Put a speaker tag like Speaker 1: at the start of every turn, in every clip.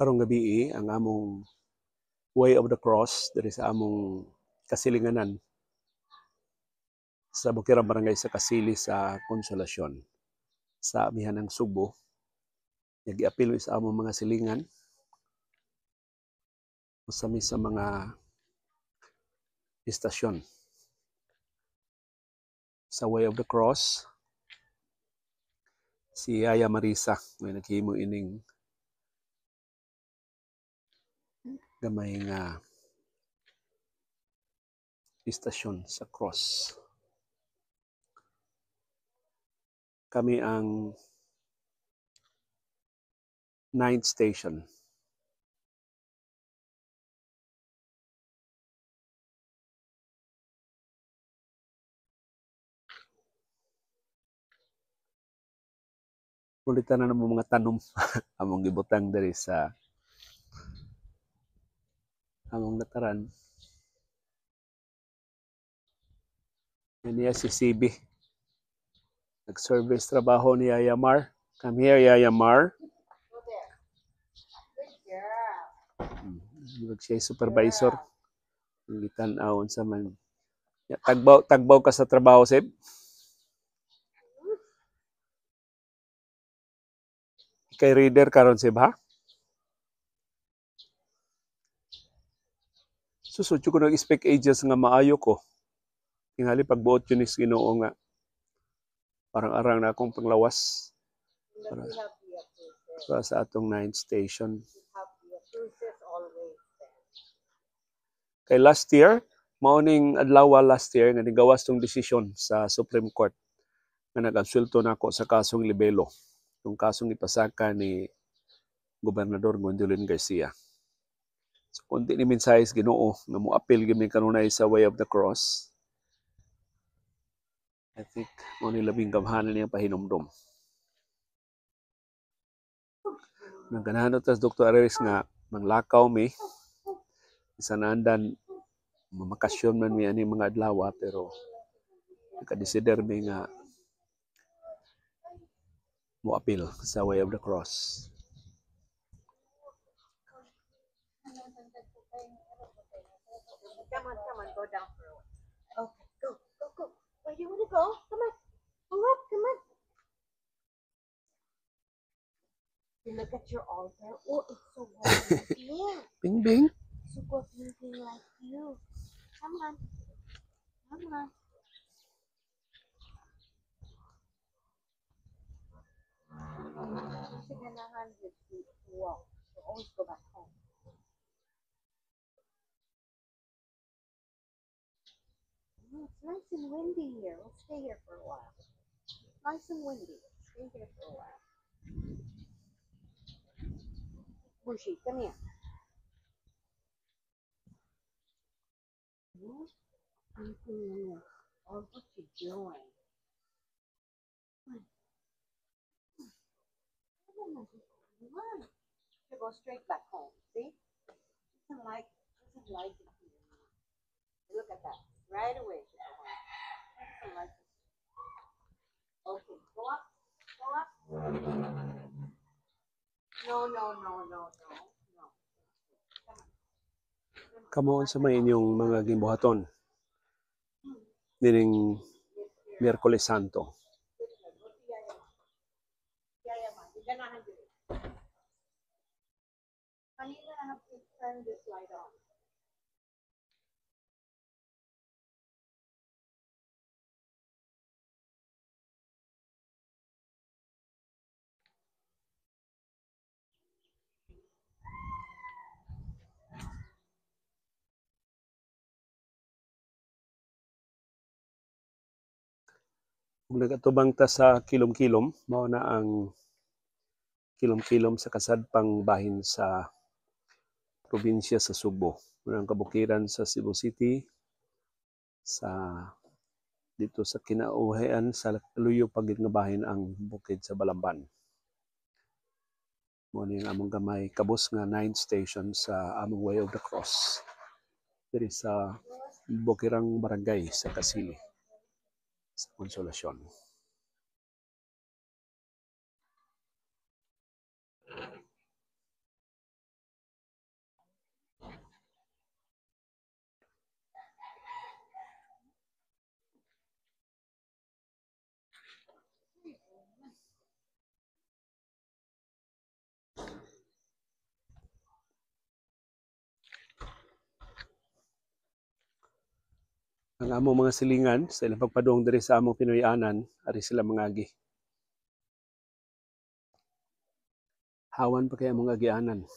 Speaker 1: Karong gabi ang among Way of the Cross diri sa among kasilinganan sa Bukirang Barangay sa Kasili sa Konsolasyon sa amihan ng Subo. Nag-apil sa among mga silingan usami sa mga istasyon sa Way of the Cross. Si Yaya Marisa may naghimo ining gamay nga istasyon sa cross. Kami ang 9th station. Kulitan na ng mga tanom among gibutang diri sa among lataran. Niya si CB. Nag-service trabaho ni Yaya Mar. Come here, Yaya Mar. Siya supervisor. Gitan-awon sa man. Tagbaw ka sa trabaho, Seb? Kay reader karon, Seb, ha? Susudyo ko nag-expect agents nga maayo ko. Tingali pagbuot yun is Ginoo nga. Parang arang na akong panglawas. Para sa atong 9th station. Kay last year, mauning adlaw last year nga nigawas tong desisyon sa Supreme Court nga nag-absulto nako sa kasong libelo. Yung kasong ipasaka ni Gobernador Gwendolyn Garcia. So, kunti ni mensahe sa Ginoo nga mo-appeal gyud ni kanunay sa Way of the Cross. I think mo ni labing gamhanan niya pahinumdom. Naganahan tas Dr. Arelis nga manglakaw mi sa naandan mamakasyon man mi ani mga adlaw pero nakadesider mi nga mo-appeal sa Way of the Cross.
Speaker 2: Come on, go down for a while. Okay, go. Where do you want to go? Come on. Come on. You look at your altar. Oh, it's so warm here.
Speaker 1: Bing bing.
Speaker 2: Super blinking like you. Come on. Kasi ganahan with you to walk. So always go back home. It's nice and windy here. We'll stay here for a while. Nice and windy. Stay here for a while. Bushy, come here. Oh, what you doing? Come on. You go straight back home. See? Doesn't like it here. Look at that. Right away. Doesn't like it. Okay, go up. No.
Speaker 1: Kamuon sa may inyong mga gimbuhaton dining Miyerkules Santo.
Speaker 2: Kanina I have to turn this light on.
Speaker 1: Kung nagatubang ta sa kilom-kilom, mao na ang kilom-kilom sa kasadpang bahin sa probinsya sa Subo. Ang kabukiran sa Cebu City, sa dito sa kinauhian sa luyo pagid nga bahin ang bukid sa Balamban. Mo ni among gamay kabus nga 9th station sa among Way of the Cross. Diri sa Bukirang Barangay sa Kasili sa Konsolasyon. ang among mga silingan sa ilang pagpadung diri sa among Pinoyanan, ari sila mangagi. Hawan pa kaya mga agianan.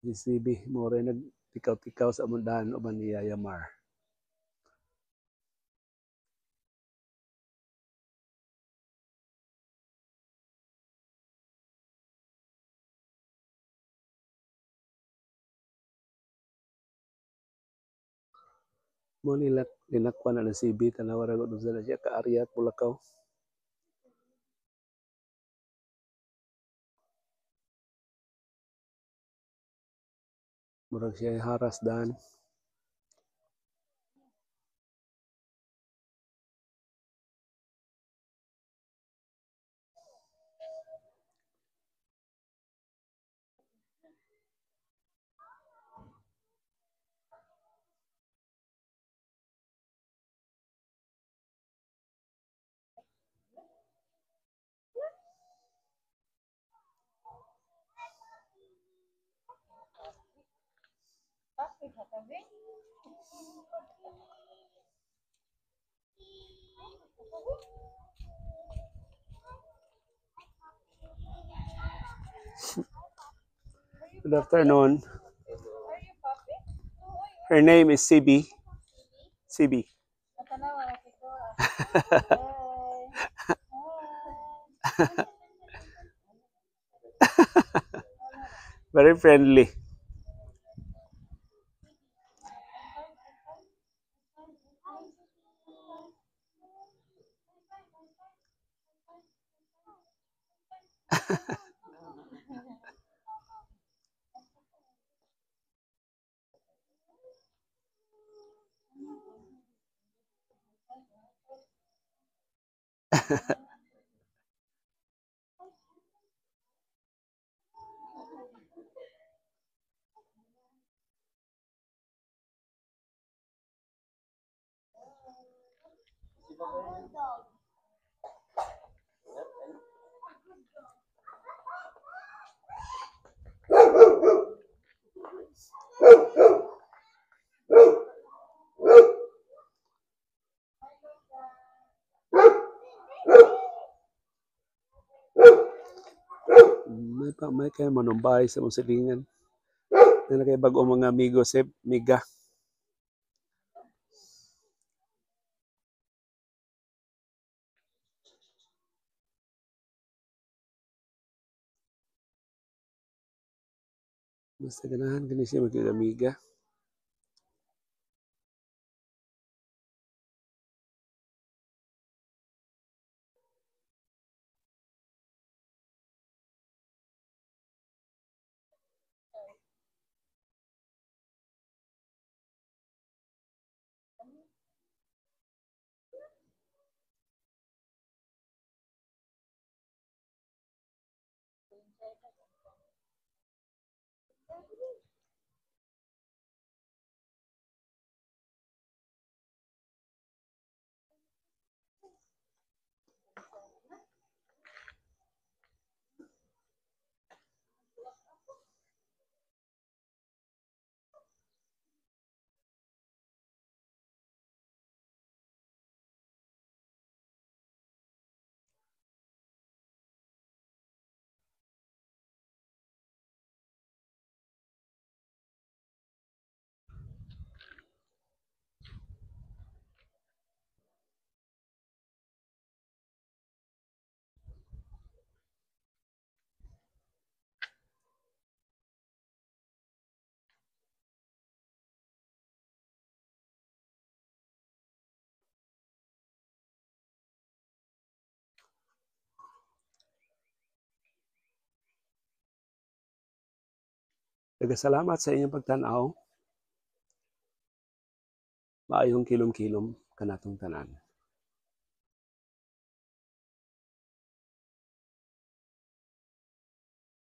Speaker 1: Si CB, mo rin nagtikaw-tikaw sa amundahan uban ni Yaya Mar. Mo nila linakwan na ng CB, tanawa ra gud sa siya ka-area at Bulacau. Murag siya haras dan. Good afternoon. Her name is CB. CB. Very friendly. May kayo manumbay sa mong silingan. Na kay bagong mga amigo si Miga. Basta ganahan kini siya magkagamiga. Nagasalamat sa inyong pagtanaw. Maayong kilom-kilom kanatong tanan.